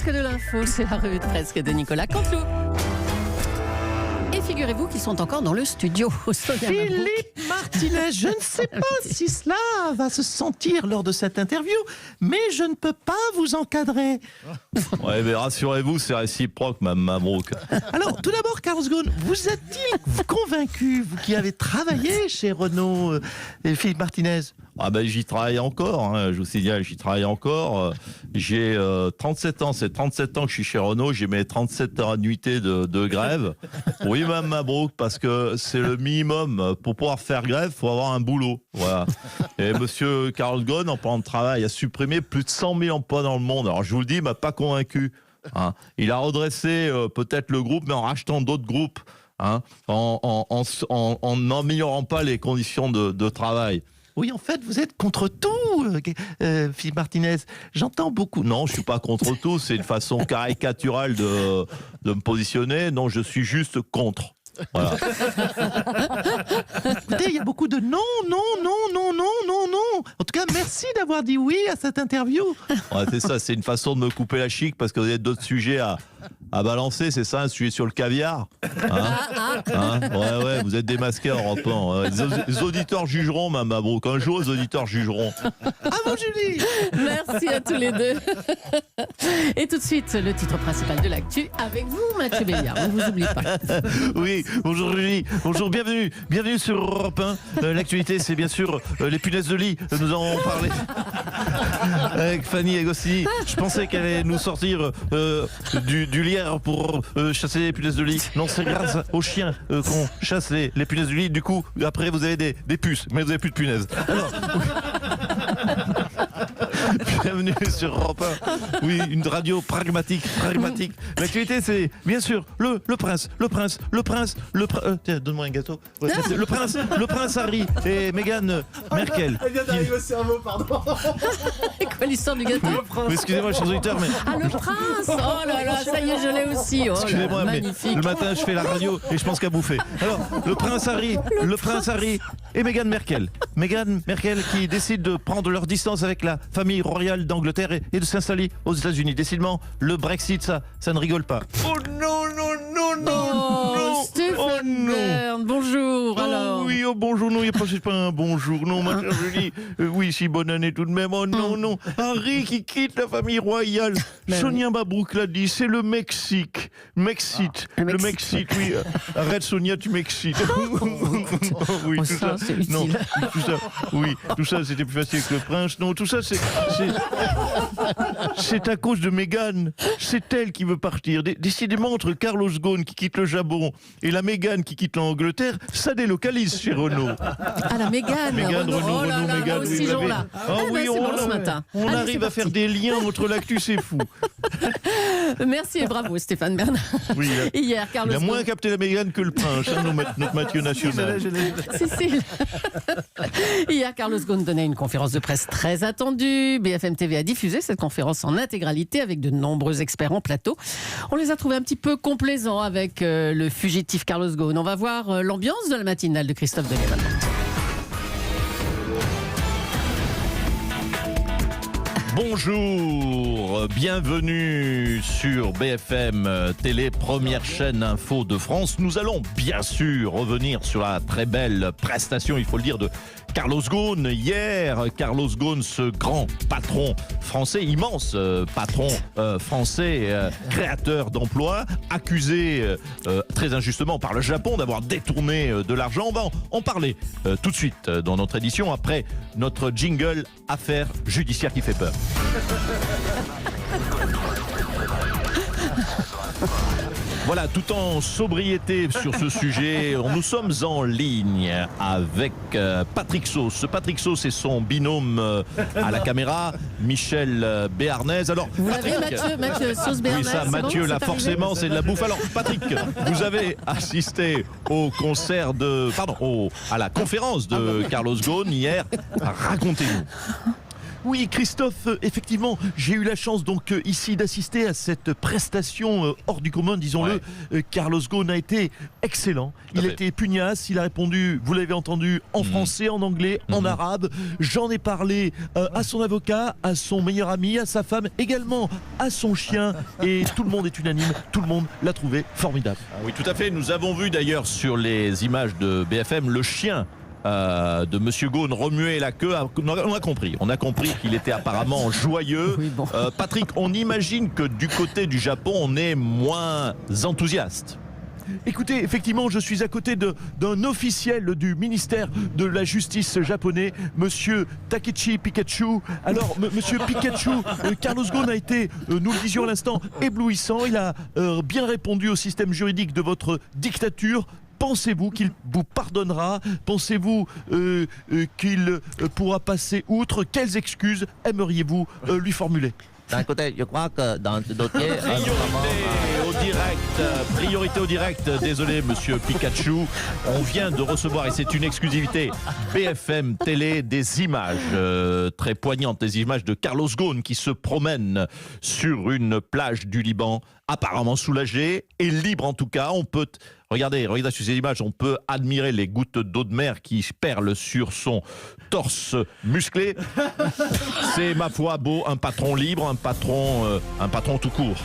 presque de l'info, c'est la revue de presque de Nicolas Canteloup. Et figurez-vous qu'ils sont encore dans le studio. Philippe Martinez, je ne sais pas si cela va se sentir lors de cette interview, mais je ne peux pas vous encadrer. Ouais, mais rassurez-vous, c'est réciproque, Mme Mabrouk. Alors, tout d'abord, Carlos Ghosn, vous êtes-il convaincu, vous qui avez travaillé chez Renault, Philippe Martinez? Ah ben j'y travaille encore, hein, je vous signale, j'y travaille encore. J'ai 37 ans, c'est 37 ans que je suis chez Renault, j'ai mes 37 heures annuités de grève. Oui, Mme Mabrouk, parce que c'est le minimum. Pour pouvoir faire grève, il faut avoir un boulot. Voilà. Et monsieur Carlos Ghosn, en parlant de travail, a supprimé plus de 100 000 emplois dans le monde. Alors je vous le dis, il m'a pas convaincu. Hein. Il a redressé peut-être le groupe, mais en rachetant d'autres groupes, hein, en n'améliorant pas les conditions de travail. Oui, en fait, vous êtes contre tout, Philippe Martinez. J'entends beaucoup. Non, je suis pas contre tout. C'est une façon caricaturale de me positionner. Non, je suis juste contre. Voilà. Écoutez, il y a beaucoup de non. En tout cas, merci d'avoir dit oui à cette interview. Ouais, c'est ça, c'est une façon de me couper la chic parce que vous avez d'autres sujets à balancer, c'est ça, un sujet sur le caviar, hein, ouais, vous êtes démasqué en rampant. Les auditeurs jugeront, Mme Mabrouk. Un jour, les auditeurs jugeront. À vous, Julie. Merci à tous les deux. Et tout de suite, le titre principal de l'actu avec vous, Mathieu Béliard. On ne vous oublie pas. Oui, bonjour Julie, bonjour, bienvenue sur Europe 1. L'actualité, c'est bien sûr les punaises de lit. Nous en avons parlé avec Fanny Agostini. Je pensais qu'elle allait nous sortir du lierre pour chasser les punaises de lit. Non, c'est grâce aux chiens qu'on chasse les punaises de lit. Du coup, après, vous avez des puces, mais vous n'avez plus de punaises. Alors, bienvenue sur Europe 1. Oui, une radio pragmatique. L'actualité, c'est bien sûr le prince. Tiens, donne-moi un gâteau. Ouais, le prince Harry et Meghan Merkel. Elle vient d'arriver au cerveau, pardon. Quoi, l'histoire du gâteau? Excusez-moi, chers auditeurs, mais Ah, le prince! Oh là là, ça y est, je l'ai aussi. Oh là, excusez-moi, mais magnifique. le matin, je fais la radio et je pense qu'à bouffer. Alors, le prince Harry et Meghan Merkel. Meghan Merkel qui décide de prendre leur distance avec la famille royale d'Angleterre et de s'installer aux États-Unis. Décidément, le Brexit, ça ne rigole pas. Oh non. Oh, Stéphane Bern, bonjour. Alors. Oui, bonjour, non, il n'y a pas un bonjour, non, ma chère Julie. Oui, si, bonne année tout de même. Oh non. Harry qui quitte la famille royale. Sonia Mabrouk l'a dit, c'est le Mexique. Le Mexique, oui. Arrête, Sonia, tu m'excites. Oui, Oh, tout ça. c'est utile. Non, tout ça, c'était plus facile que le prince. Non, tout ça, c'est à cause de Meghan. C'est elle qui veut partir. Décidément, entre Carlos Ghosn qui quitte le Japon et la Meghan qui quitte l'Angleterre, ça délocalise chez Renault. Ah, la Mégane. Renault, Oh là là, Mégane, moi aussi, oui, jour là. oui, C'est bon ce matin. on Allez, arrive c'est à faire parti. des liens entre l'actu, c'est fou. Merci et bravo, Stéphane Bern. Oui, Hier, Carlos il a moins Ghosn. capté la Mégane que le prince, hein, notre Mathieu national. Cécile. Hier, Carlos Ghosn donnait une conférence de presse très attendue. BFM TV a diffusé cette conférence en intégralité avec de nombreux experts en plateau. On les a trouvés un petit peu complaisants avec le fugitif Carlos Ghosn. On va voir l'ambiance de la matinale de Christophe Deléval. Bonjour, bienvenue sur BFM Télé, première chaîne info de France. Nous allons bien sûr revenir sur la très belle prestation, il faut le dire, de Carlos Ghosn. Hier, Carlos Ghosn, ce grand patron français, immense patron français, créateur d'emplois, accusé très injustement par le Japon d'avoir détourné de l'argent. On va en parler tout de suite dans notre édition après notre jingle Affaires judiciaires qui fait peur. Voilà, tout en sobriété sur ce sujet, nous sommes en ligne avec Patrick Sauce. Patrick Sauce et son binôme à la caméra, Michel Béarnais. Alors, Vous Patrick, l'avez, Mathieu Sauce Béarnais? oui, ça, c'est Mathieu, bon, là, c'est forcément, arrivé c'est de la bouffe. Alors, Patrick, vous avez assisté au concert à la conférence de Carlos Ghosn hier. Racontez-nous. Oui, Christophe, effectivement, j'ai eu la chance donc ici d'assister à cette prestation hors du commun, disons-le. Carlos Ghosn a été excellent. Il a été pugnace, il a répondu, vous l'avez entendu, en français, en anglais, en arabe. J'en ai parlé à son avocat, à son meilleur ami, à sa femme, également à son chien. Et tout le monde est unanime, tout le monde l'a trouvé formidable. Oui, tout à fait. Nous avons vu d'ailleurs sur les images de BFM le chien de Monsieur Ghosn remuer la queue. On a compris qu'il était apparemment joyeux. Oui, bon. Patrick, on imagine que du côté du Japon, on est moins enthousiaste. Écoutez, effectivement, je suis à côté d'un officiel du ministère de la Justice japonais, Monsieur Takechi Pikachu. Alors, Monsieur Pikachu, Carlos Ghosn a été, nous le disions à l'instant, éblouissant. Il a bien répondu au système juridique de votre dictature. Pensez-vous qu'il vous pardonnera? Pensez-vous qu'il pourra passer outre? Quelles excuses aimeriez-vous lui formuler? D'un côté, je crois que dans ce dossier... Priorité au direct. Désolé, Monsieur Pikachu. On vient de recevoir, et c'est une exclusivité, BFM Télé, des images très poignantes, des images de Carlos Ghosn qui se promène sur une plage du Liban, apparemment soulagé et libre en tout cas. On peut... Regardez sur ces images, on peut admirer les gouttes d'eau de mer qui perlent sur son torse musclé. C'est, ma foi, beau, un patron libre, un patron tout court.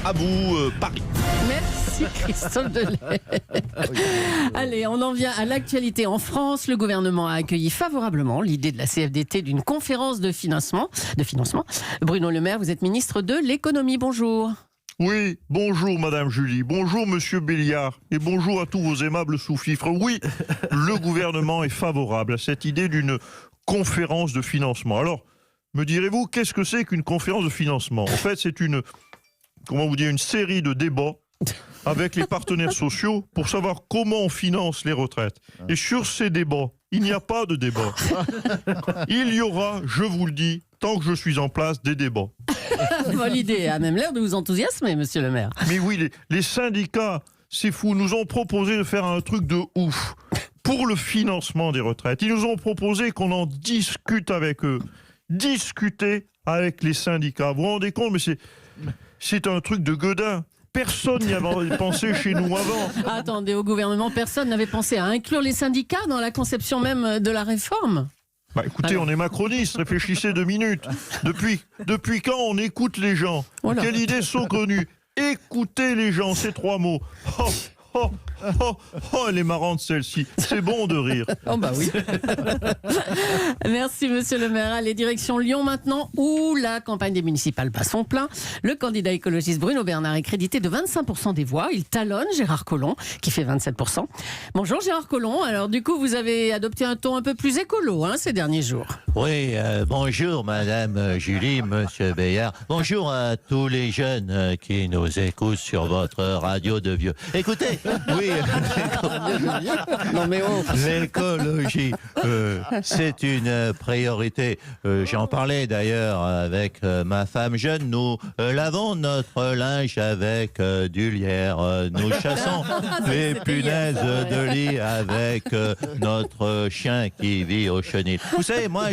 À vous, Paris. Merci Christophe Delay. Allez, on en vient à l'actualité en France. Le gouvernement a accueilli favorablement l'idée de la CFDT d'une conférence de financement. Bruno Le Maire, vous êtes ministre de l'économie. Bonjour. Oui, bonjour Madame Julie, bonjour Monsieur Béliard et bonjour à tous vos aimables sous-fifres. Oui, le gouvernement est favorable à cette idée d'une conférence de financement. Alors, me direz-vous, qu'est-ce que c'est qu'une conférence de financement? En fait, c'est une série de débats avec les partenaires sociaux pour savoir comment on finance les retraites. Et sur ces débats, il n'y a pas de débat. Il y aura, je vous le dis, tant que je suis en place, des débats. L'idée a même l'air de vous enthousiasmer, Monsieur le Maire. Mais oui, les syndicats, c'est fou, nous ont proposé de faire un truc de ouf pour le financement des retraites. Ils nous ont proposé qu'on en discute avec eux. Discuter avec les syndicats. Vous vous rendez compte, mais c'est un truc de gueudin. Personne n'y avait pensé chez nous avant. Attendez, au gouvernement, personne n'avait pensé à inclure les syndicats dans la conception même de la réforme? Bah écoutez, on est macroniste, réfléchissez 2 minutes. Depuis quand on écoute les gens? Voilà. Quelle idée saugrenue. Écoutez les gens, ces 3 mots. Elle est marrante celle-ci. C'est bon de rire. Oh bah oui. Merci Monsieur le Maire. Allez, direction Lyon maintenant, où la campagne des municipales bat son plein. Le candidat écologiste Bruno Bernard est crédité de 25% des voix. Il talonne Gérard Collomb, qui fait 27%. Bonjour Gérard Collomb. Alors du coup, vous avez adopté un ton un peu plus écolo ces derniers jours. Oui, bonjour Madame Julie, Monsieur Béliard. Bonjour à tous les jeunes qui nous écoutent sur votre radio de vieux. Écoutez, oui, Non mais oh. l'écologie, c'est une priorité. J'en parlais d'ailleurs avec ma femme jeune. Nous lavons notre linge avec du lierre. Nous chassons les punaises de lit avec notre chien qui vit au chenil. Vous savez, moi,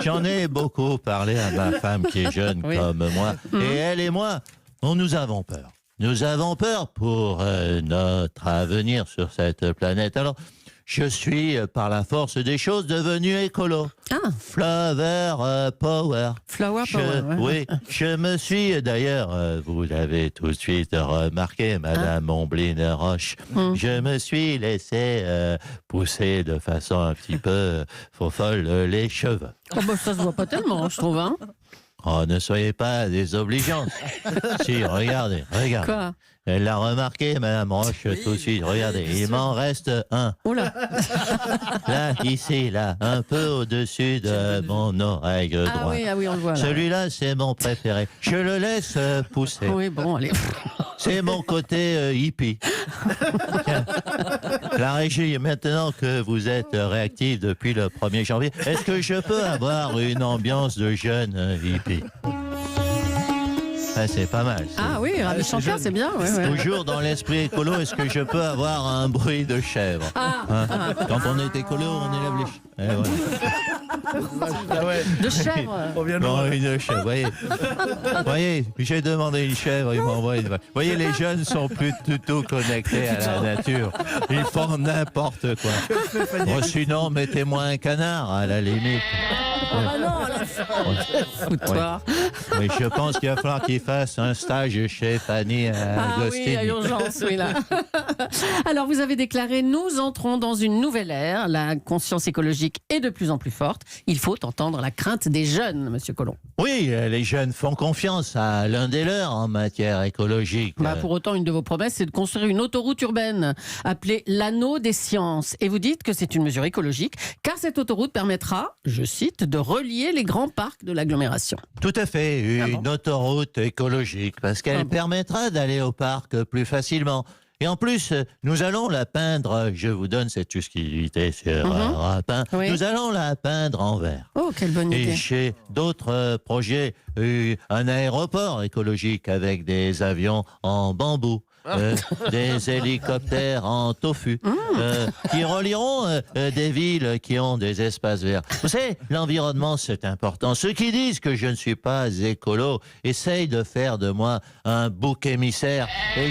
j'en ai beaucoup parlé à ma femme qui est jeune comme moi. Et elle et moi, nous avons peur. Nous avons peur pour notre avenir sur cette planète. Alors, je suis, par la force des choses, devenu écolo. Ah. Flower Power. Flower Power, Oui, je me suis, d'ailleurs, vous l'avez tout de suite remarqué, Madame Ombline Roche, je me suis laissé pousser de façon un petit peu folle les cheveux. Oh bah, ça se voit pas tellement, je trouve. Oh, ne soyez pas désobligeante. Si, regardez. Quoi? Elle l'a remarqué, Madame Roche, tout de suite. Regardez, il m'en reste un. Oula. Là, ici, là, un peu au-dessus de mon oreille droite. Ah oui, on le voit là. Celui-là, c'est mon préféré. Je le laisse pousser. Oui, bon, allez. C'est mon côté hippie. Tiens. La régie, maintenant que vous êtes réactive depuis le 1er janvier, est-ce que je peux avoir une ambiance de jeune hippie? C'est pas mal. Ah oui, Ravi Shankar, c'est bien. Toujours dans l'esprit écolo, est-ce que je peux avoir un bruit de chèvre? Quand on est écolo, on élève les chèvres. De chèvre. On vient de Non, voir. une chèvre, voyez, j'ai demandé une chèvre, il m'envoie une vache. Vous voyez, les jeunes sont plus du tout connectés à la nature. Ils font n'importe quoi. Bon, sinon, mettez-moi un canard, à la limite. Ah bah non, alors. Foutoir. Oui, je pense qu'il va falloir qu'il fasse un stage chez Fanny Ah oui, Agostini. à urgence, oui, là. Alors, vous avez déclaré, nous entrons dans une nouvelle ère. La conscience écologique est de plus en plus forte. Il faut entendre la crainte des jeunes, Monsieur Collomb. Oui, les jeunes font confiance à l'un des leurs en matière écologique. Bah, pour autant, une de vos promesses, c'est de construire une autoroute urbaine appelée l'anneau des sciences. Et vous dites que c'est une mesure écologique, car cette autoroute permettra, je cite, de relier les grands parcs de l'agglomération. Tout à fait, Ah une bon autoroute écologique, parce qu'elle Ah bon permettra d'aller au parc plus facilement. Et en plus, nous allons la peindre, je vous donne cette exclusivité sur Europe 1, Oui. nous allons la peindre en vert. Oh, quelle bonne Et idée. chez d'autres projets, un aéroport écologique avec des avions en bambou. Des hélicoptères en tofu qui relieront des villes qui ont des espaces verts. Vous savez, l'environnement, c'est important. Ceux qui disent que je ne suis pas écolo essayent de faire de moi un bouc émissaire. Et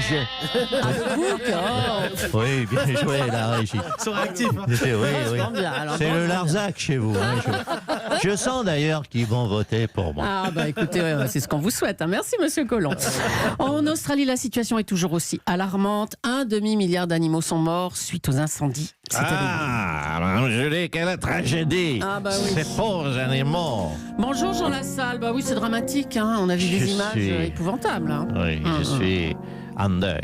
Oui, bien joué, la régie. Ils sont réactifs. Hein. Oui. Bien, alors, C'est bon, le Larzac chez vous. Hein. Je sens d'ailleurs qu'ils vont voter pour moi. Ah bah écoutez, c'est ce qu'on vous souhaite. Hein. Merci Monsieur Collomb. En Australie, la situation est toujours aussi alarmante. 1 demi-milliard d'animaux sont morts suite aux incendies. C'est terrible. Ah, Madame Julie, quelle tragédie. Ah, bah oui. Ces pauvres animaux. Bonjour Jean Lassalle. Bah oui, c'est dramatique. Hein. On a vu des Je images suis- épouvantables. Hein. Oui, je suis en deuil.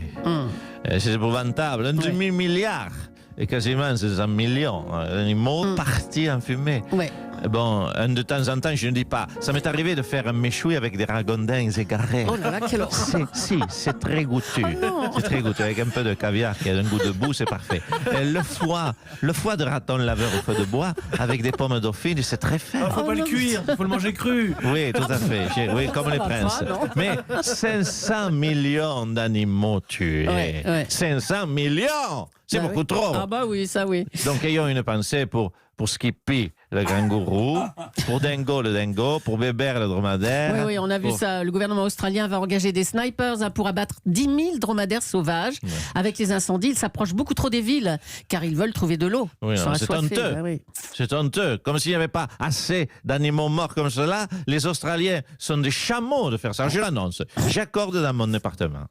C'est épouvantable. Un demi-milliard. Et quasiment 500 millions d'animaux partis en fumée. Ouais. Bon, de temps en temps, je ne dis pas. Ça m'est arrivé de faire un méchoui avec des ragondins égarés. Oh là là, quelle horreur. C'est très goûteux. non. C'est très goûteux. Avec un peu de caviar qui a un goût de boue, c'est parfait. Et le foie de raton laveur au feu de bois avec des pommes dauphines, c'est très fin. Faut pas le non, cuire, faut le manger cru. Oui, tout à fait. Oui, comme les va princes. pas, non. Mais 500 millions d'animaux tués. Ouais. 500 millions. C'est Bah beaucoup oui. trop. Ah bah oui, ça oui. Donc, ayons une pensée pour Skippy, le kangourou, pour Dingo, le dingo, pour Bébert, le dromadaire. Oui, on a vu pour- ça. Le gouvernement australien va engager des snipers pour abattre 10 000 dromadaires sauvages. Avec les incendies, ils s'approchent beaucoup trop des villes, car ils veulent trouver de l'eau. Oui, Ils non, sont c'est assoiffés. honteux. Bah oui. C'est honteux. Comme s'il n'y avait pas assez d'animaux morts comme cela. Les Australiens sont des chameaux de faire ça. Je l'annonce. J'accorde dans mon département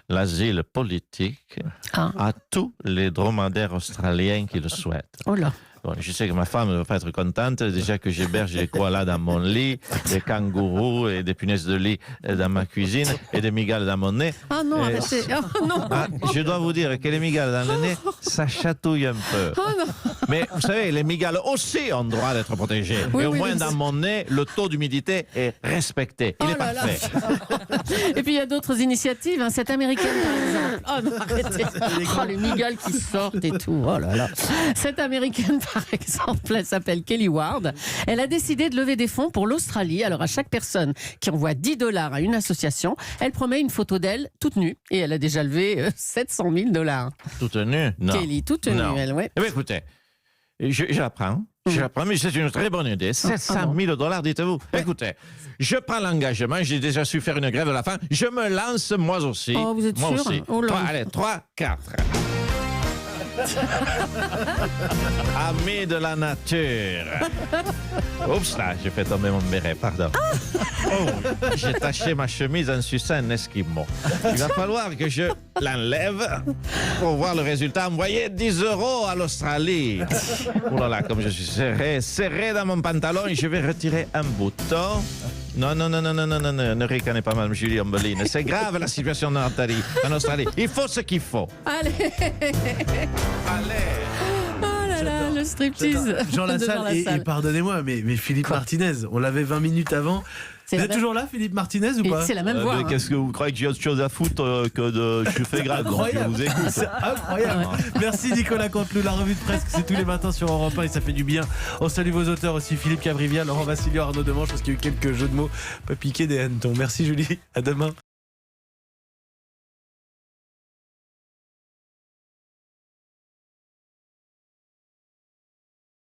l'asile politique Ah. à tous les dromadaires australiens qui le souhaitent. Oh là. Bon, je sais que ma femme ne va pas être contente. Déjà que j'héberge des koalas dans mon lit, des kangourous et des punaises de lit dans ma cuisine et des migales dans mon nez. Ah non, Et- arrêtez. Oh non. Ah, je dois vous dire que les migales dans le nez, ça chatouille un peu. Oh non. Mais vous savez, les migales aussi ont droit d'être protégées. Oui, Et au oui, moins mais dans c'est- mon nez, le taux d'humidité est respecté. Il Oh est là là. parfait. Et puis il y a d'autres initiatives. Hein. Cette américaine, par exemple. Oh non, arrêtez. Oh, les migales qui sortent et tout. Oh là là. Cette américaine, par exemple, elle s'appelle Kelly Ward. Elle a décidé de lever des fonds pour l'Australie. Alors à chaque personne qui envoie $10 à une association, elle promet une photo d'elle toute nue. Et elle a déjà levé $700 000. Tout nu? Non. Kelly, toute nue, Non. elle, ouais. Eh bien, écoutez, je l'apprends. Je l'apprends, mais c'est une très bonne idée. 700 000 $, dites-vous. Écoutez, je prends l'engagement, j'ai déjà su faire une grève de la faim. Je me lance moi aussi. Oh, vous êtes moi sûr? aussi. Oh là. Allez, 3, 4. Amis de la nature. Oups là, j'ai fait tomber mon béret, pardon. Oh, j'ai taché ma chemise en suçant un esquimau. Il va falloir que je l'enlève pour voir le résultat. Envoyer 10 € à l'Australie. Oh là là, comme je suis serré dans mon pantalon et je vais retirer un bouton. Non, ne ricanez pas, Mme Julie Ombeline. C'est grave la situation en Australie. Il faut ce qu'il faut. Allez. Allez. Oh là là, le striptease. Jean de Lassalle, et pardonnez-moi, mais Philippe Martinez, on l'avait 20 minutes avant. C'est Vous la êtes même- toujours là, Philippe Martinez, ou pas? C'est la même voix. Mais hein. qu'est-ce que vous croyez que j'ai autre chose à foutre que de. Je fais grave, donc je Incroyable. vous écoute. C'est incroyable. Merci Nicolas Canteloup, la revue de presse, c'est tous les matins sur Europe 1 et ça fait du bien. On salue vos auteurs aussi, Philippe Cabrivia, Laurent Vassilio, Arnaud Demange, parce qu'il y a eu quelques jeux de mots pas piquer des hannetons. Merci Julie, à demain.